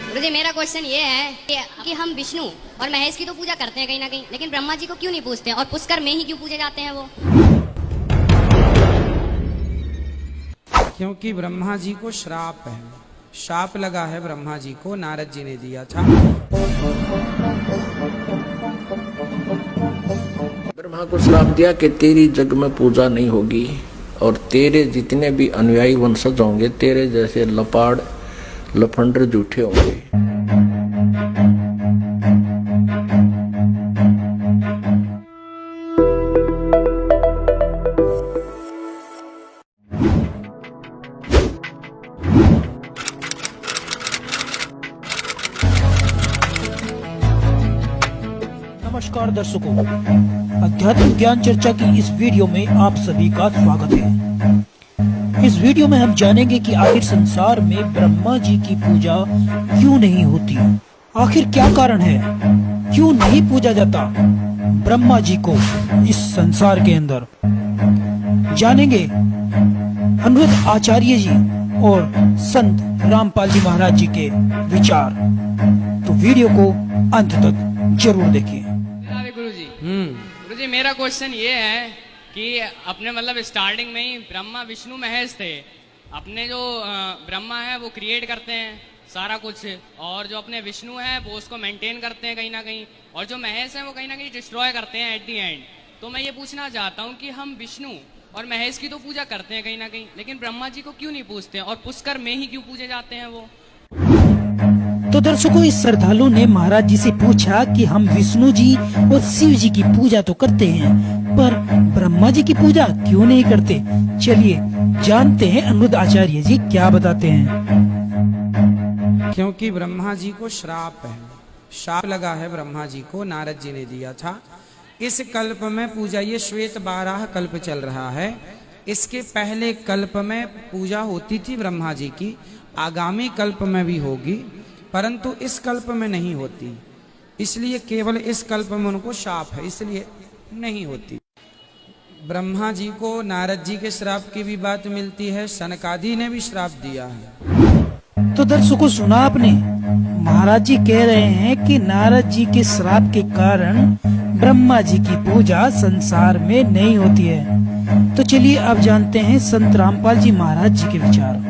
गुरुजी मेरा क्वेश्चन ये है कि हम विष्णु और महेश की तो पूजा करते हैं कहीं ना कहीं, लेकिन ब्रह्मा जी को क्यों नहीं पूजते हैं और पुष्कर में ही क्यों पूजे जाते हैं वो? क्योंकि ब्रह्मा जी को श्राप है, शाप लगा है ब्रह्मा जी को, नारद जी ने दिया था। ब्रह्मा को श्राप दिया कि तेरी जग में पूजा नहीं होगी और तेरे जितने भी अनुयायी वंशज होंगे तेरे जैसे लपाड़ लफंडर झूठे होंगे। नमस्कार दर्शकों, अध्यात्म ज्ञान चर्चा की इस वीडियो में आप सभी का स्वागत है। इस वीडियो में हम जानेंगे कि आखिर संसार में ब्रह्मा जी की पूजा क्यों नहीं होती, आखिर क्या कारण है, क्यों नहीं पूजा जाता ब्रह्मा जी को इस संसार के अंदर। जानेंगे अनिरुद्ध आचार्य जी और संत रामपाल जी महाराज जी के विचार, तो वीडियो को अंत तक जरूर देखिए। गुरुजी मेरा क्वेश्चन ये है कि अपने मतलब स्टार्टिंग में ही ब्रह्मा विष्णु महेश थे। अपने जो ब्रह्मा है वो क्रिएट करते हैं सारा कुछ, और जो अपने विष्णु है वो उसको मेंटेन करते हैं कहीं ना कहीं, और जो महेश है वो कहीं ना कहीं डिस्ट्रॉय करते हैं एट दी एंड। तो मैं ये पूछना चाहता हूँ कि हम विष्णु और महेश की तो पूजा करते हैं कहीं ना कहीं, लेकिन ब्रह्मा जी को क्यों नहीं पूजते हैं और पुष्कर में ही क्यों पूजे जाते हैं वो? तो दर्शकों, इस श्रद्धालु ने महाराज जी से पूछा कि हम विष्णु जी और शिव जी की पूजा तो करते हैं, पर ब्रह्मा जी की पूजा क्यों नहीं करते। चलिए जानते हैं अनिरुद्ध आचार्य जी क्या बताते हैं। क्योंकि ब्रह्मा जी को श्राप है, शाप लगा है ब्रह्मा जी को, नारद जी ने दिया था। इस कल्प में पूजा, ये श्वेत 12 कल्प चल रहा है, इसके पहले कल्प में पूजा होती थी ब्रह्मा जी की, आगामी कल्प में भी होगी, परंतु इस कल्प में नहीं होती। इसलिए केवल इस कल्प में उनको शाप है, इसलिए नहीं होती। ब्रह्मा जी को नारद जी के श्राप की भी बात मिलती है, सनकादि ने भी श्राप दिया है। तो दर्शकों, सुना आपने, महाराज जी कह रहे हैं कि नारद जी के श्राप के कारण ब्रह्मा जी की पूजा संसार में नहीं होती है। तो चलिए अब जानते हैं संत रामपाल जी महाराज जी के विचार।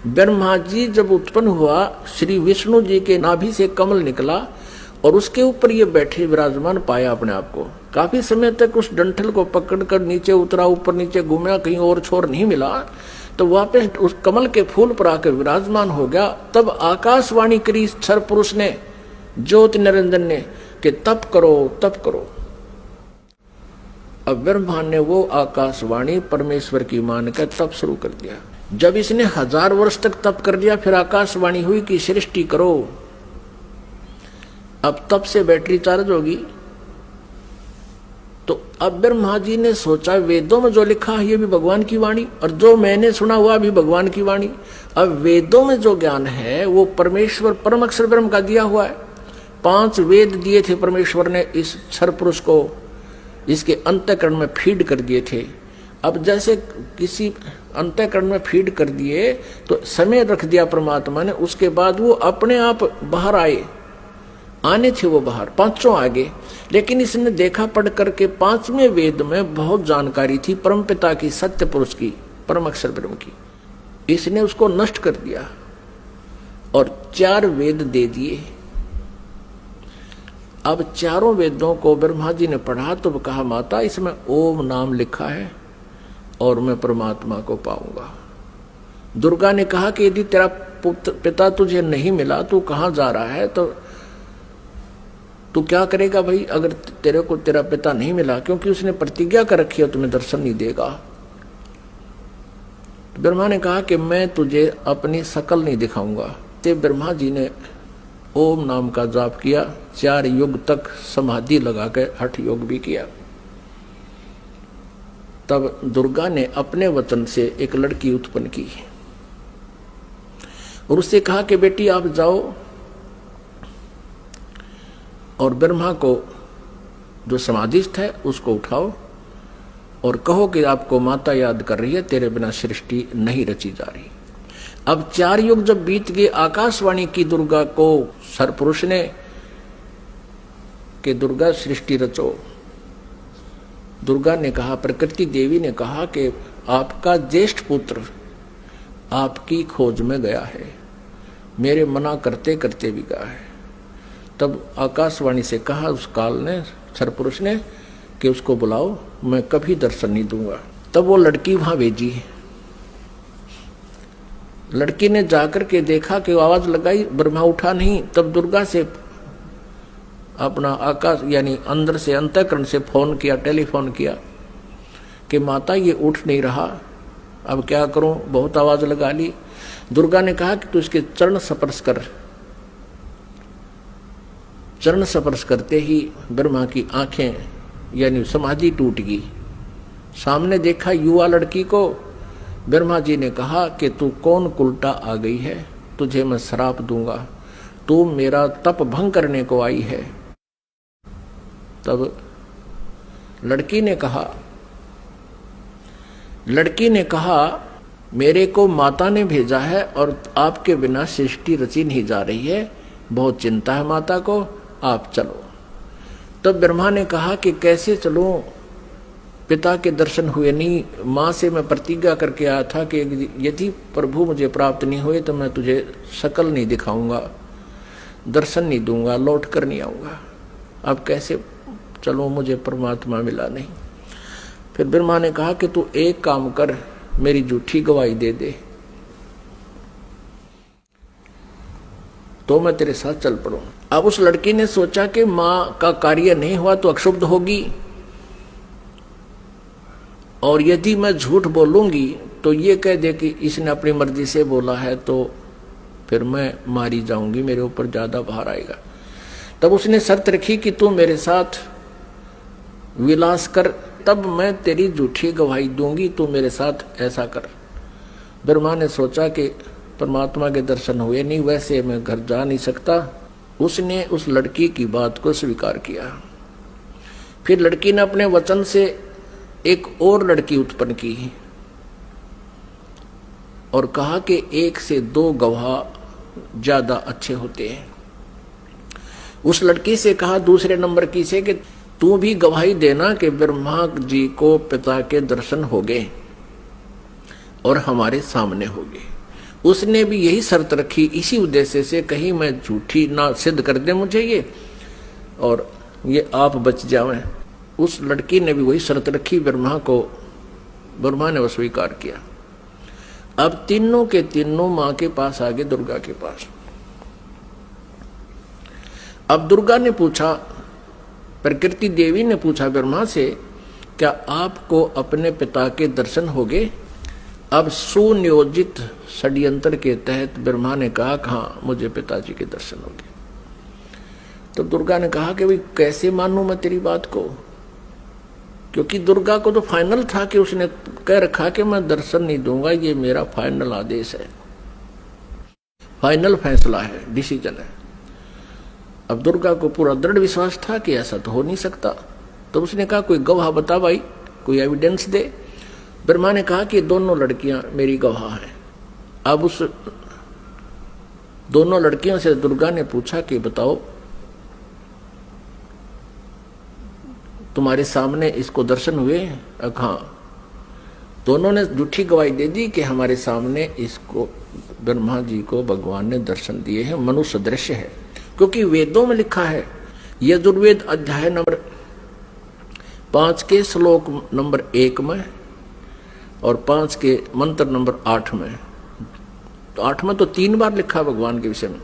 ब्रह्मा जी जब उत्पन्न हुआ, श्री विष्णु जी के नाभि से कमल निकला और उसके ऊपर ये बैठे विराजमान पाया अपने आप को। काफी समय तक उस डंठल को पकड़कर नीचे उतरा, ऊपर नीचे घूमा, कहीं और छोर नहीं मिला, तो वापस उस कमल के फूल पर आकर विराजमान हो गया। तब आकाशवाणी करी क्षर पुरुष ने, ज्योति निरंजन ने, कि तप करो तप करो। अब ब्रह्मा ने वो आकाशवाणी परमेश्वर की मानकर तप शुरू कर दिया। जब इसने 1000 वर्ष तक तप कर लिया, फिर आकाशवाणी हुई कि सृष्टि करो। अब तप से बैटरी चार्ज होगी। तो अब ब्रह्मा जी ने सोचा, वेदों में जो लिखा है ये भी भगवान की वाणी, और जो मैंने सुना हुआ भी भगवान की वाणी। अब वेदों में जो ज्ञान है वो परमेश्वर परम अक्षर ब्रह्म का दिया हुआ है। 5 वेद दिए थे परमेश्वर ने इस क्षर पुरुष को, इसके अंतःकरण में फीड कर दिए थे। अब जैसे किसी अंतःकरण में फीड कर दिए तो समय रख दिया परमात्मा ने, उसके बाद वो अपने आप बाहर आने थे वो बाहर, 5 आगे। लेकिन इसने देखा पढ़ करके 5वें वेद में बहुत जानकारी थी परमपिता की, सत्य पुरुष की, परम अक्षर ब्रह्म की। इसने उसको नष्ट कर दिया और 4 वेद दे दिए। अब चारों वेदों को ब्रह्मा जी ने पढ़ा तो कहा, माता इसमें ओम नाम लिखा है और मैं परमात्मा को पाऊंगा। दुर्गा ने कहा कि यदि तेरा पिता तुझे नहीं मिला, तू कहाँ जा रहा है, तो तू क्या करेगा भाई अगर तेरे को तेरा पिता नहीं मिला, क्योंकि उसने प्रतिज्ञा कर रखी है तुम्हें दर्शन नहीं देगा। तो ब्रह्मा ने कहा कि मैं तुझे अपनी शकल नहीं दिखाऊंगा। तो ब्रह्मा जी ने ओम नाम का जाप किया, 4 युग तक समाधि लगा के हठ योग भी किया। तब दुर्गा ने अपने वचन से एक लड़की उत्पन्न की और उससे कहा कि बेटी आप जाओ और ब्रह्मा को जो समाधिस्थ है उसको उठाओ और कहो कि आपको माता याद कर रही है, तेरे बिना सृष्टि नहीं रची जा रही। अब 4 युग जब बीत गए, आकाशवाणी की दुर्गा को सरपुरुष ने कि दुर्गा सृष्टि रचो। दुर्गा ने कहा, प्रकृति देवी ने कहा कि आपका ज्येष्ठ पुत्र आपकी खोज में गया है, मेरे मना करते करते भी गया है। तब आकाशवाणी से कहा उस काल ने, सरपुरुष ने, कि उसको बुलाओ, मैं कभी दर्शन नहीं दूंगा। तब वो लड़की वहां भेजी। लड़की ने जाकर के देखा कि आवाज लगाई, ब्रह्मा उठा नहीं। तब दुर्गा से अपना आकाश यानी अंदर से अंतःकरण से फोन किया, टेलीफोन किया कि माता ये उठ नहीं रहा, अब क्या करूं, बहुत आवाज लगा ली। दुर्गा ने कहा कि तू इसके चरण स्पर्श कर। चरण स्पर्श करते ही ब्रह्मा की आंखें यानी समाधि टूट गई। सामने देखा युवा लड़की को। ब्रह्मा जी ने कहा कि तू कौन कुलटा आ गई है, तुझे मैं श्राप दूंगा, तू मेरा तप भंग करने को आई है। तब लड़की ने कहा मेरे को माता ने भेजा है और आपके बिना सृष्टि रची नहीं जा रही है, बहुत चिंता है माता को, आप चलो। तब ब्रह्मा ने कहा कि कैसे चलूं, पिता के दर्शन हुए नहीं। माँ से मैं प्रतिज्ञा करके आया था कि यदि प्रभु मुझे प्राप्त नहीं हुए तो मैं तुझे शकल नहीं दिखाऊंगा, दर्शन नहीं दूंगा, लौट कर नहीं आऊंगा। अब कैसे चलूं, मुझे परमात्मा मिला नहीं। फिर ब्रह्मा ने कहा कि तू एक काम कर, मेरी झूठी गवाही दे दे तो मैं तेरे साथ चल पड़ूं। अब उस लड़की ने सोचा कि माँ का कार्य नहीं हुआ तो अक्षुब्ध होगी, और यदि मैं झूठ बोलूंगी तो ये कह दे कि इसने अपनी मर्जी से बोला है, तो फिर मैं मारी जाऊंगी, मेरे ऊपर ज्यादा भार आएगा। तब उसने शर्त रखी कि तू मेरे साथ विलास कर, तब मैं तेरी झूठी गवाही दूंगी, तू मेरे साथ ऐसा कर। ब्रह्मा ने सोचा कि परमात्मा के दर्शन हुए नहीं, वैसे मैं घर जा नहीं सकता। उसने उस लड़की की बात को स्वीकार किया। फिर लड़की ने अपने वचन से एक और लड़की उत्पन्न की और कहा कि 1 से 2 गवाह ज्यादा अच्छे होते हैं। उस लड़की से कहा दूसरे नंबर की से कि तू भी गवाही देना कि ब्रह्मा जी को पिता के दर्शन हो गए और हमारे सामने हो गए। उसने भी यही शर्त रखी, इसी उद्देश्य से, कहीं मैं झूठी ना सिद्ध कर दे मुझे ये और ये आप बच जावें। उस लड़की ने भी वही शर्त रखी, ब्रह्मा ने वो स्वीकार किया। अब तीनों के तीनों मां के पास आ गए, दुर्गा के पास। अब दुर्गा ने पूछा, प्रकृति देवी ने पूछा ब्रह्मा से, क्या आपको अपने पिता के दर्शन हो गए? अब सुनियोजित षड्यंत्र के तहत ब्रह्मा ने कहा, हाँ मुझे पिताजी के दर्शन हो गए। तो दुर्गा ने कहा कि भाई कैसे मानूं मैं तेरी बात को, क्योंकि दुर्गा को तो फाइनल था कि उसने कह रखा कि मैं दर्शन नहीं दूंगा, ये मेरा फाइनल आदेश है, फाइनल फैसला है, डिसीजन है। अब दुर्गा को पूरा दृढ़ विश्वास था कि ऐसा तो हो नहीं सकता। तो उसने कहा कोई गवाह बता भाई, कोई एविडेंस दे। ब्रह्मा ने कहा कि दोनों लड़कियां मेरी गवाह हैं। अब उस दोनों लड़कियों से दुर्गा ने पूछा कि बताओ तुम्हारे सामने इसको दर्शन हुए? हाँ। दोनों ने झूठी गवाही दे दी कि हमारे सामने इसको ब्रह्मा जी को भगवान ने दर्शन दिए हैं, मनुष्य दृश्य है। क्योंकि वेदों में लिखा है, यजुर्वेद अध्याय नंबर 5 के श्लोक नंबर 1 में और 5 के मंत्र नंबर 8 में, तो 8 में तो 3 बार लिखा भगवान के विषय में,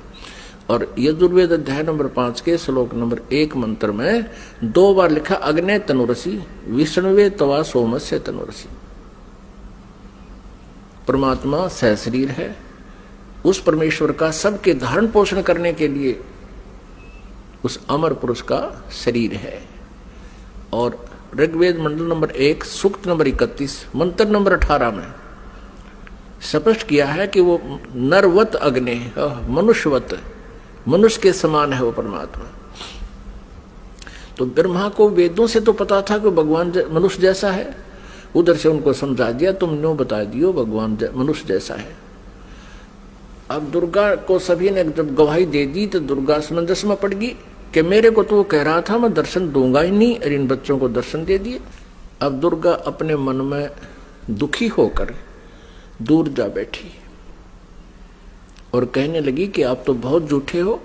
और यजुर्वेद अध्याय नंबर 5 के श्लोक नंबर 1 मंत्र में 2 बार लिखा, अग्ने तनुरसी विष्णुवे तवा सोमस्य तनुरसी। परमात्मा सहशरीर है, उस परमेश्वर का सबके धारण पोषण करने के लिए उस अमर पुरुष का शरीर है। और ऋग्वेद मंडल नंबर 1 सूक्त नंबर 31 मंत्र नंबर 18 में स्पष्ट किया है कि वो नरवत अग्नि, मनुष्यवत, मनुष्य के समान है वो परमात्मा। तो ब्रह्मा को वेदों से तो पता था कि भगवान मनुष्य जैसा है, उधर से उनको समझा दिया, तुम न्यों बता दियो भगवान मनुष्य जैसा है। अब दुर्गा को सभी ने जब गवाही दे दी तो दुर्गा समंजस में पड़ गई कि मेरे को तो वो कह रहा था मैं दर्शन दूंगा ही नहीं, और इन बच्चों को दर्शन दे दिए। अब दुर्गा अपने मन में दुखी होकर दूर जा बैठी और कहने लगी कि आप तो बहुत झूठे हो।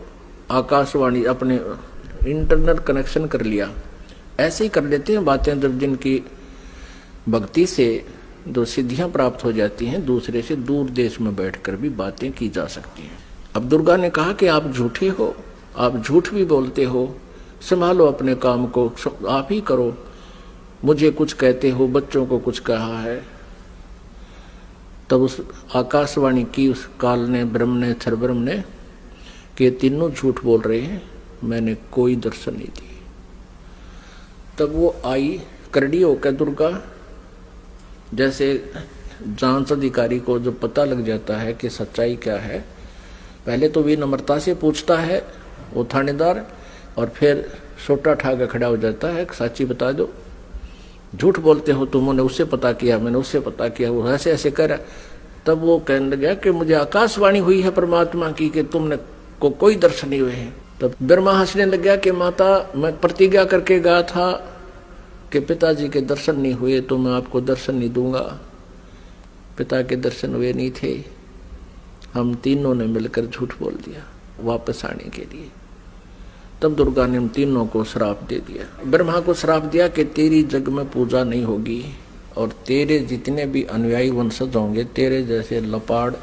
आकाशवाणी अपने इंटरनेट कनेक्शन कर लिया, ऐसे ही कर लेते हैं बातें जब जिनकी भक्ति से जो सिद्धियां प्राप्त हो जाती हैं, दूसरे से दूर देश में बैठकर भी बातें की जा सकती हैं। अब दुर्गा ने कहा कि आप झूठे हो, आप झूठ भी बोलते हो, संभालो अपने काम को, आप ही करो, मुझे कुछ कहते हो, बच्चों को कुछ कहा है। तब उस आकाशवाणी की उस काल ने, ब्रह्म ने, क्षरब्रह्म ने कि तीनों झूठ बोल रहे हैं, मैंने कोई दर्शन नहीं दी। तब वो आई करड़ी होकर दुर्गा, जैसे जांच अधिकारी को जो पता लग जाता है कि सच्चाई क्या है, पहले तो विनम्रता से पूछता है वो थानेदार, और फिर सोटा ठा के खड़ा हो जाता है, सच्ची बता दो, झूठ बोलते हो, तुमने उससे पता किया, मैंने उससे पता किया, वो ऐसे ऐसे कर। तब वो कहने लगा कि मुझे आकाशवाणी हुई है परमात्मा की कि तुमने को कोई दर्शन नहीं हुए हैं। तब ब्रह्मा हंसने लगा कि माता मैं प्रतिज्ञा करके गया था कि पिताजी के दर्शन नहीं हुए तो मैं आपको दर्शन नहीं दूंगा। पिता के दर्शन हुए नहीं थे, हम तीनों ने मिलकर झूठ बोल दिया वापस आने के लिए। तब दुर्गा ने हम तीनों को श्राप दे दिया। ब्रह्मा को श्राप दिया कि तेरी जग में पूजा नहीं होगी और तेरे जितने भी अनुयायी वंशज होंगे तेरे जैसे लपाड़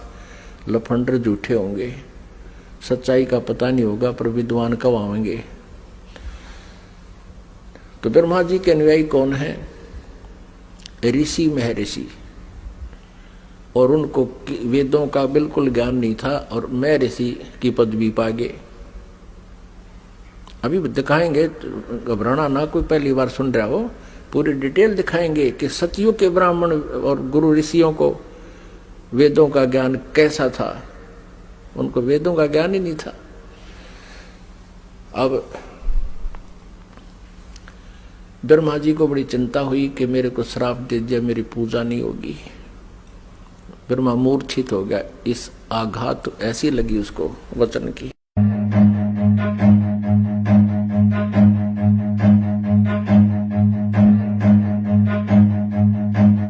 लफंडर झूठे होंगे, सच्चाई का पता नहीं होगा पर विद्वान कब आएंगे। तो ब्रह्मा जी के अनुयायी कौन है? ऋषि महर्षि, और उनको वेदों का बिल्कुल ज्ञान नहीं था और महर्षि की पदवी पा गए। अभी दिखाएंगे, घबराना ना, कोई पहली बार सुन रहा हो, पूरी डिटेल दिखाएंगे कि सतयुग के ब्राह्मण और गुरु ऋषियों को वेदों का ज्ञान कैसा था। उनको वेदों का ज्ञान ही नहीं था। अब ब्रह्मा जी को बड़ी चिंता हुई कि मेरे को श्राप दे दिया, मेरी पूजा नहीं होगी। ब्रह्मा मूर्छित हो गया। इस आघात ऐसी लगी उसको वचन की।